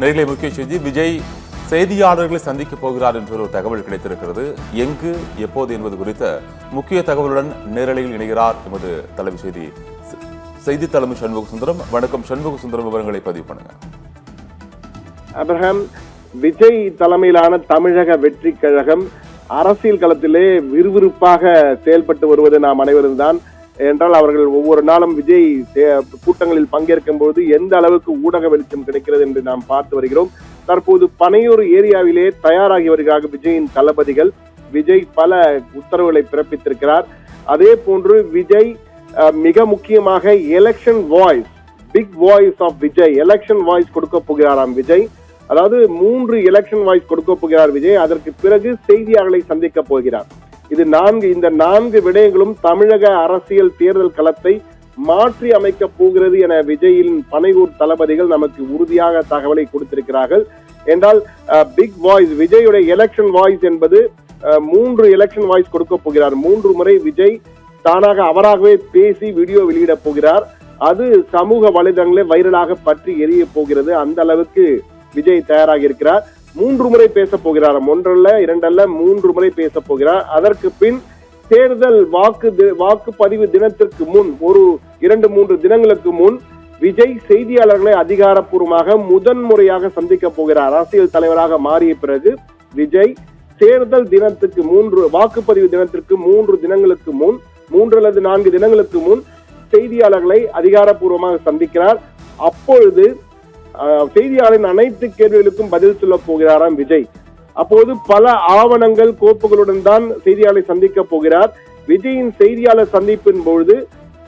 நேரிலே முக்கிய செய்தி, விஜய் செய்தியாளர்களை சந்திக்கப் போகிறார் என்ற ஒரு தகவல் கிடைத்திருக்கிறது. எங்கு, எப்போது என்பது குறித்த முக்கிய தகவலுடன் நேரலையில் இணைகிறார் எமது தலைமை செய்தி தலைமை சண்முக சுந்தரம். வணக்கம் சண்முக சுந்தரம், விவரங்களை பதிவு பண்ணுங்க. அப்ரஹாம், விஜய் தலைமையிலான தமிழக வெற்றி கழகம் அரசியல் களத்திலே விறுவிறுப்பாக செயல்பட்டு வருவது நாம் அனைவரும் தான். என்றால் அவர்கள் ஒவ்வொரு நாளும் விஜய் கூட்டங்களில் பங்கேற்கும் போது எந்த அளவுக்கு ஊடக வெளிச்சம் கிடைக்கிறது என்று நாம் பார்த்து வருகிறோம். தற்போது பனையூர் ஏரியாவிலே தயாராகி வருகிறார் விஜயின் தளபதிகள். விஜய் பல உத்தரவுகளை பிறப்பித்திருக்கிறார். அதே போன்று விஜய் மிக முக்கியமாக election voice, big voice of Vijay, election voice கொடுக்க போகிறாராம் விஜய். அதாவது 3 எலெக்ஷன் வாய்ஸ் கொடுக்க போகிறார் விஜய். அதற்கு பிறகு செய்தியாளர்களை சந்திக்க போகிறார். இந்த 4 விடயங்களும் தமிழக அரசியல் தேர்தல் களத்தை மாற்றி அமைக்க போகிறது என விஜயின் பனையூர் தளபதிகள் நமக்கு உறுதியாக தகவலை கொடுத்திருக்கிறார்கள். என்றால் பிக் வாய்ஸ், விஜயுடைய எலெக்ஷன் வாய்ஸ் என்பது 3 எலெக்ஷன் வாய்ஸ் கொடுக்க போகிறார். 3 முறை விஜய் தானாக அவராகவே பேசி வீடியோ வெளியிட போகிறார். அது சமூக வலைதளங்களே வைரலாக பற்றி எரிய போகிறது. அந்த அளவுக்கு விஜய் தயாராகி இருக்கிறார். 3 முறை பேச போகிறார். 1 அல்ல 2 அல்ல 3 முறை பேச போகிறார். அதற்கு பின் தேர்தல் வாக்குப்பதிவு தினத்திற்கு முன், ஒரு 2-3 தினங்களுக்கு முன் விஜய் செய்தியாளர்களை அதிகாரப்பூர்வமாக முதன்முறையாக சந்திக்க போகிறார். அரசியல் தலைவராக மாறிய பிறகு விஜய் தேர்தல் தினத்துக்கு வாக்குப்பதிவு தினத்திற்கு 3 தினங்களுக்கு முன், 3 அல்லது 4 தினங்களுக்கு முன் செய்தியாளர்களை அதிகாரப்பூர்வமாக சந்திக்கிறார். அப்பொழுது செய்தியாளரின் அனைத்து கேள்விகளுக்கும் பதில் சொல்ல போகிறாராம் விஜய். அப்போது பல ஆவணங்கள், கோப்புகளுடன் தான் செய்தியாளரை சந்திக்க போகிறார். விஜயின் செய்தியாளர் சந்திப்பின் பொழுது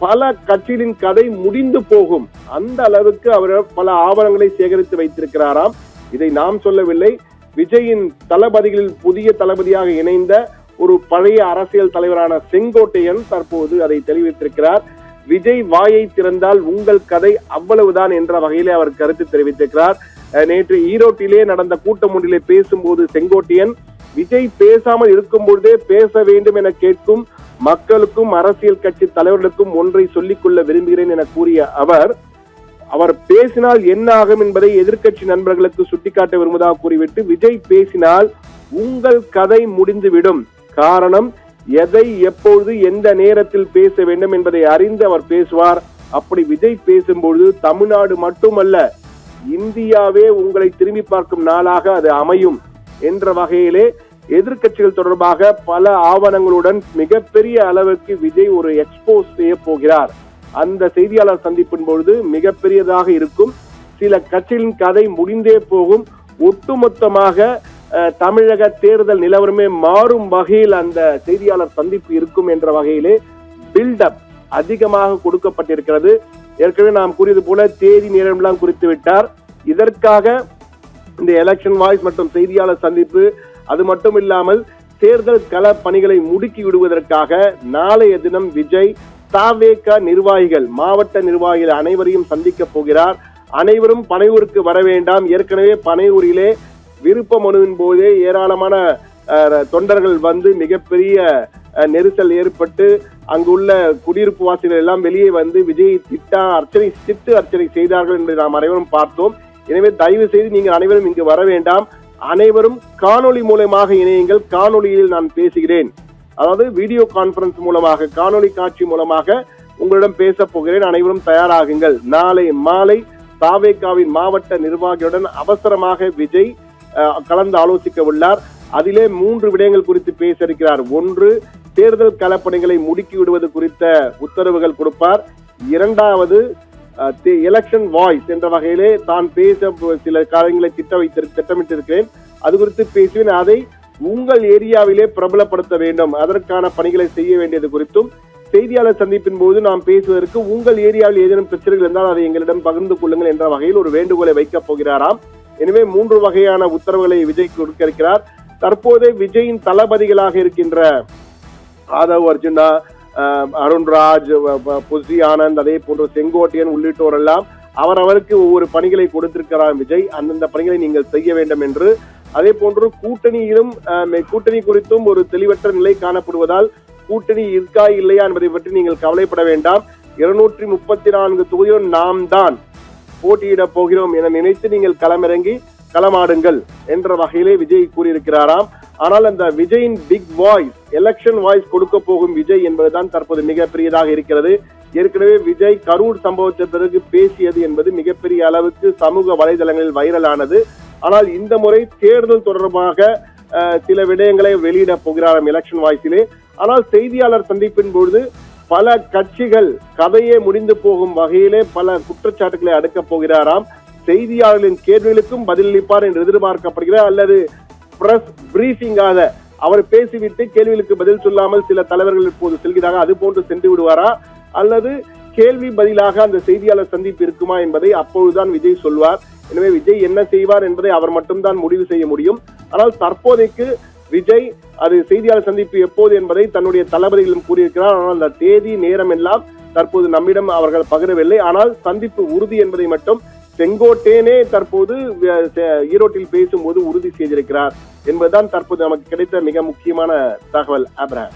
பல கட்சிகளின் கதை முடிந்து போகும். அந்த அளவுக்கு அவர் பல ஆவணங்களை சேகரித்து வைத்திருக்கிறாராம். இதை நாம் சொல்லவில்லை. விஜயின் தளபதிகளில் புதிய தளபதியாக இணைந்த ஒரு பழைய அரசியல் தலைவரான செங்கோட்டையன் தற்போது அதை தெரிவித்திருக்கிறார். விஜய் வாயை திறந்தால் உங்கள் கதை அவ்வளவுதான் என்ற வகையிலே அவர் கருத்து தெரிவித்திருக்கிறார். நேற்று ஈரோட்டிலே நடந்த கூட்டம் ஒன்றிலே பேசும்போது செங்கோட்டையன், விஜய் பேசாமல் இருக்கும் பொழுதே பேச வேண்டும் என கேட்கும் மக்களுக்கும் அரசியல் கட்சி தலைவர்களுக்கும் ஒன்றை சொல்லிக் கொள்ள விரும்புகிறேன் என கூறிய அவர் பேசினால் என்ன ஆகும் என்பதை எதிர்கட்சி நண்பர்களுக்கு சுட்டிக்காட்ட விரும்புவதாக கூறிவிட்டு, விஜய் பேசினால் உங்கள் கதை முடிந்துவிடும். காரணம், எதை எப்பொழுது எந்த நேரத்தில் பேச வேண்டும் என்பதை அறிந்து அவர் பேசுவார். அப்படி விஜய் பேசும்பொழுது தமிழ்நாடு மட்டுமல்ல, இந்தியாவே உங்களை திரும்பி பார்க்கும் நாளாக அது அமையும் என்ற வகையிலே எதிர்கட்சிகள் தொடர்பாக பல ஆவணங்களுடன் மிகப்பெரிய அளவுக்கு விஜய் ஒரு எக்ஸ்போஸ் செய்ய போகிறார். அந்த செய்தியாளர் சந்திப்பின் பொழுது மிகப்பெரியதாக இருக்கும். சில கட்சிகளின் கதை முடிந்தே போகும். ஒட்டுமொத்தமாக தமிழக தேர்தல் நிலவரமே மாறும் வகையில் அந்த செய்தியாளர் சந்திப்பு இருக்கும் என்ற வகையிலே பில்டப் அதிகமாக கொடுக்கப்பட்டிருக்கிறது. ஏற்கனவே நாம் கூறியது போல தேதி நேரம் எல்லாம் குறித்து விட்டார். இதற்காக இந்த எலெக்ஷன் வாய்ஸ் மற்றும் செய்தியாளர் சந்திப்பு, அது மட்டும் இல்லாமல் தேர்தல் கள பணிகளை முடுக்கி விடுவதற்காக நாளைய தினம் விஜய் தாவேக நிர்வாகிகள், மாவட்ட நிர்வாகிகள் அனைவரையும் சந்திக்க போகிறார். அனைவரும் பனையூருக்கு வர வேண்டாம். ஏற்கனவே பனையூரிலே விருப்ப மனுவின் போதே ஏராளமான தொண்டர்கள் வந்து மிகப்பெரிய நெரிசல் ஏற்பட்டு அங்குள்ள குடியிருப்பு வாசிகள் எல்லாம் வெளியே வந்து விஜய் சிட்டு அர்ச்சனை செய்தார்கள் என்பதை நாம் அனைவரும் பார்த்தோம். எனவே தயவு செய்து நீங்கள் அனைவரும் இங்கு வர வேண்டாம். அனைவரும் காணொலி மூலமாக இணையுங்கள். காணொலியில் நான் பேசுகிறேன், அதாவது வீடியோ கான்பரன்ஸ் மூலமாக, காணொலி காட்சி மூலமாக உங்களிடம் பேச போகிறேன். அனைவரும் தயாராகுங்கள். நாளை மாலை தாவேகாவின் மாவட்ட நிர்வாகியுடன் அவசரமாக விஜய் கலந்து ஆலோசிக்க உள்ளார். அதிலே 3 விடயங்கள் குறித்து பேச இருக்கிறார். 1, தேர்தல் களப்பணிகளை முடுக்கி விடுவது குறித்த உத்தரவுகள் கொடுப்பார். 2வது, எலெக்ஷன் வாய்ஸ் என்ற வகையிலே தான் பேச சில காரியங்களை திட்டமிட்டிருக்கிறேன், அது குறித்து பேசுவேன். அதை உங்கள் ஏரியாவிலே பிரபலப்படுத்த வேண்டும், அதற்கான பணிகளை செய்ய வேண்டியது குறித்தும், செய்தியாளர் சந்திப்பின் போது நாம் பேசுவதற்கு உங்கள் ஏரியாவில் ஏதேனும் பிரச்சனைகள் இருந்தால் அதை எங்களிடம் பகிர்ந்து கொள்ளுங்கள் என்ற வகையில் ஒரு வேண்டுகோளை வைக்கப் போகிறாராம். எனவே 3 வகையான உத்தரவுகளை விஜய் கொடுக்க இருக்கிறார். தற்போதே விஜயின் தளபதிகளாக இருக்கின்ற ஆதவ் அர்ஜுனா, அருண்ராஜ், புசி ஆனந்த், அதே போன்ற செங்கோட்டையன் உள்ளிட்டோர் எல்லாம் அவருக்கு ஒவ்வொரு பணிகளை கொடுத்திருக்கிறார் விஜய். அந்தந்த பணிகளை நீங்கள் செய்ய வேண்டும் என்று. அதே போன்று கூட்டணி குறித்தும் ஒரு தெளிவற்ற நிலை காணப்படுவதால் கூட்டணி இருக்கா இல்லையா என்பதை பற்றி நீங்கள் கவலைப்பட வேண்டாம். 234 தொகுதியும் நாம் தான் போட்டியிட போகிறோம் என நினைத்து நீங்கள் களமிறங்கி களமாடுங்கள் என்ற வகையிலே விஜய் கூறியிருக்கிறாராம். ஆனால் அந்த விஜயின் பிக் வாய்ஸ், எலெக்ஷன் வாய்ஸ் கொடுக்க போகும் விஜய் என்பதுதான் தற்போது மிகப்பெரியதாக இருக்கிறது. ஏற்கனவே விஜய் கரூர் சம்பவத்திற்கு பிறகு பேசியது என்பது மிகப்பெரிய அளவுக்கு சமூக வலைதளங்களில் வைரலானது. ஆனால் இந்த முறை தேர்தல் தொடர்பாக சில விடயங்களை வெளியிட போகிறாராம் எலெக்ஷன் வாய்ஸிலே. ஆனால் செய்தியாளர் சந்திப்பின் பொழுது பல கட்சிகள் கதையே முடிந்து போகும் வகையிலே பல குற்றச்சாட்டுகளை அடுக்கப் போகிறாராம். செய்தியாளர்களின் கேள்விகளுக்கும் பதிலளிப்பார் என்று எதிர்பார்க்கப்படுகிறார். அல்லது பிரஸ் பிரீஃபிங்காக அவர் பேசிவிட்டு கேள்விகளுக்கு பதில் சொல்லாமல் சில தலைவர்கள் இப்போது செல்கிறார்கள், அது போன்று சென்று விடுவாரா, அல்லது கேள்வி பதிலாக அந்த செய்தியாளர் சந்திப்பு இருக்குமா என்பதை அப்பொழுதுதான் விஜய் சொல்வார். எனவே விஜய் என்ன செய்வார் என்பதை அவர் மட்டும்தான் முடிவு செய்ய முடியும். ஆனால் தற்போதைக்கு விஜய் அது செய்தியாளர் சந்திப்பு எப்போது என்பதை தன்னுடைய தளபதிகளும் கூறியிருக்கிறார். ஆனால் அந்த தேதி நேரம் எல்லாம் தற்போது நம்மிடம் அவர்கள் பகிரவில்லை. ஆனால் சந்திப்பு உறுதி என்பதை மட்டும் செங்கோட்டையனே தற்போது ஈரோட்டில் பேசும்போது உறுதி செய்திருக்கிறார் என்பதுதான் தற்போது நமக்கு கிடைத்த மிக முக்கியமான தகவல். அப்ரஹாம்.